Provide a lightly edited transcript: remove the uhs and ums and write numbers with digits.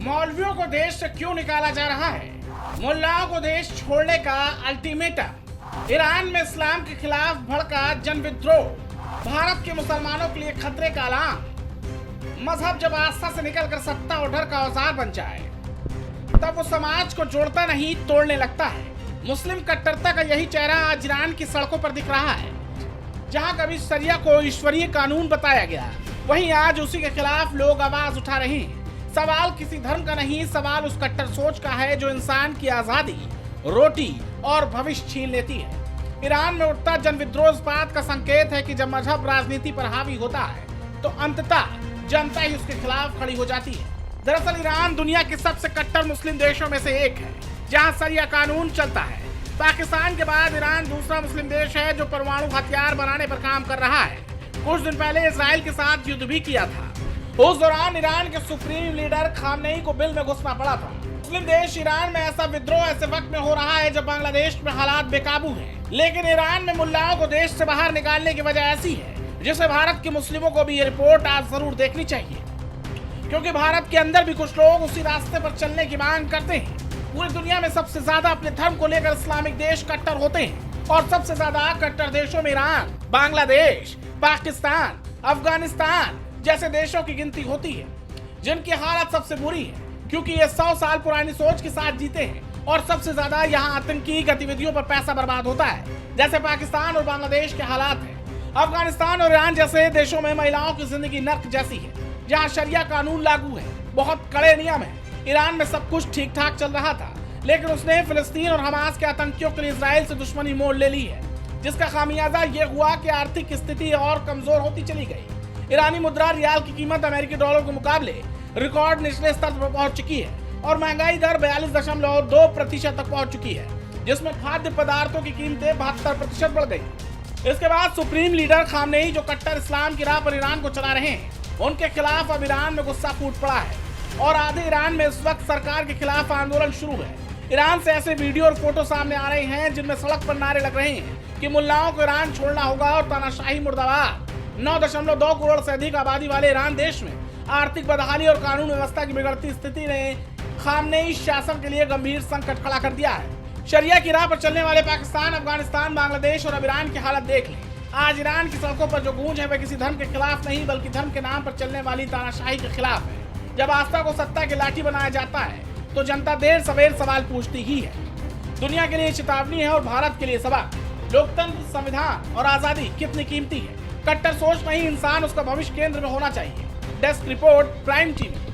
मौलवियों को देश से क्यों निकाला जा रहा है? मुल्लाओं को देश छोड़ने का अल्टीमेटम। ईरान में इस्लाम के खिलाफ भड़का जन विद्रोह। भारत के मुसलमानों के लिए खतरे का अलार्म। मजहब जब आस्था से निकलकर सत्ता और डर का औजार बन जाए तब वो समाज को जोड़ता नहीं तोड़ने लगता है। मुस्लिम कट्टरता का यही चेहरा आज ईरान की सड़कों पर दिख रहा है। जहां कभी शरिया को ईश्वरीय कानून बताया गया, वहीं आज उसी के खिलाफ लोग आवाज उठा रहे हैं। सवाल किसी धर्म का नहीं, सवाल उस कट्टर सोच का है जो इंसान की आजादी, रोटी और भविष्य छीन लेती है। ईरान में उठता जन विद्रोह इस बात का संकेत है कि जब मजहब राजनीति पर हावी होता है तो अंततः जनता ही उसके खिलाफ खड़ी हो जाती है। दरअसल ईरान दुनिया के सबसे कट्टर मुस्लिम देशों में से एक है जहां शरिया कानून चलता है। पाकिस्तान के बाद ईरान दूसरा मुस्लिम देश है जो परमाणु हथियार बनाने पर काम कर रहा है। कुछ दिन पहले इजराइल के साथ युद्ध भी किया था। उस दौरान ईरान के सुप्रीम लीडर खामनेई को बिल में घुसना पड़ा था। मुस्लिम देश ईरान में ऐसा विद्रोह ऐसे वक्त में हो रहा है जब बांग्लादेश में हालात बेकाबू हैं। लेकिन ईरान में मुल्लाओं को देश से बाहर निकालने की वजह ऐसी है जिसे भारत के मुस्लिमों को भी ये रिपोर्ट आज जरूर देखनी चाहिए, क्योंकि भारत के अंदर भी कुछ लोग उसी रास्ते पर चलने की मांग करते हैं। पूरी दुनिया में सबसे ज्यादा अपने धर्म को लेकर इस्लामिक देश कट्टर होते हैं और सबसे ज्यादा कट्टर देशों में ईरान, बांग्लादेश, पाकिस्तान, अफगानिस्तान जैसे देशों की गिनती होती है, जिनकी हालत सबसे बुरी है क्योंकि ये 100 साल पुरानी सोच के साथ जीते हैं और सबसे ज्यादा यहाँ आतंकी गतिविधियों पर पैसा बर्बाद होता है, जैसे पाकिस्तान और बांग्लादेश के हालात हैं। अफगानिस्तान और ईरान जैसे देशों में महिलाओं की जिंदगी नर्क जैसी है, जहाँ शरिया कानून लागू है, बहुत कड़े नियम है। ईरान में सब कुछ ठीक ठाक चल रहा था, लेकिन उसने फिलिस्तीन और हमास के आतंकियों के लिए इजराइल से दुश्मनी मोड़ ले ली है, जिसका खामियाजा ये हुआ कि आर्थिक स्थिति और कमजोर होती चली गई। ईरानी मुद्रा रियाल की कीमत अमेरिकी डॉलर के मुकाबले रिकॉर्ड निचले स्तर पर पहुंच चुकी है और महंगाई दर 42.2% तक पहुंच चुकी है, जिसमें खाद्य पदार्थों की कीमतें 72% बढ़ गई। इसके बाद सुप्रीम लीडर खामनेई जो कट्टर इस्लाम की राह पर ईरान को चला रहे हैं, उनके खिलाफ अब ईरान में गुस्सा फूट पड़ा है और आधे ईरान में इस वक्त सरकार के खिलाफ आंदोलन शुरू है। ईरान से ऐसे वीडियो और फोटो सामने आ रहे हैं जिनमें सड़क पर नारे लग रहे हैं कि मुल्लाओं को ईरान छोड़ना होगा और तानाशाही मुर्दाबाद। 9.2 करोड़ से अधिक आबादी वाले ईरान देश में आर्थिक बदहाली और कानून व्यवस्था की बिगड़ती स्थिति ने खामनेई शासन के लिए गंभीर संकट खड़ा कर दिया है। शरिया की राह पर चलने वाले पाकिस्तान, अफगानिस्तान, बांग्लादेश और अब ईरान की हालत देख लें। आज ईरान की सड़कों पर जो गूंज है वह किसी धर्म के खिलाफ नहीं बल्कि धर्म के नाम पर चलने वाली तानाशाही के खिलाफ है। जब आस्था को सत्ता की लाठी बनाया जाता है तो जनता देर सवेर सवाल पूछती ही है। दुनिया के लिए चेतावनी है और भारत के लिए सबक। लोकतंत्र, संविधान और आजादी कितनी कीमती है। कट्टर सोच नहीं, इंसान उसका भविष्य केंद्र में होना चाहिए। Desk report, prime TV.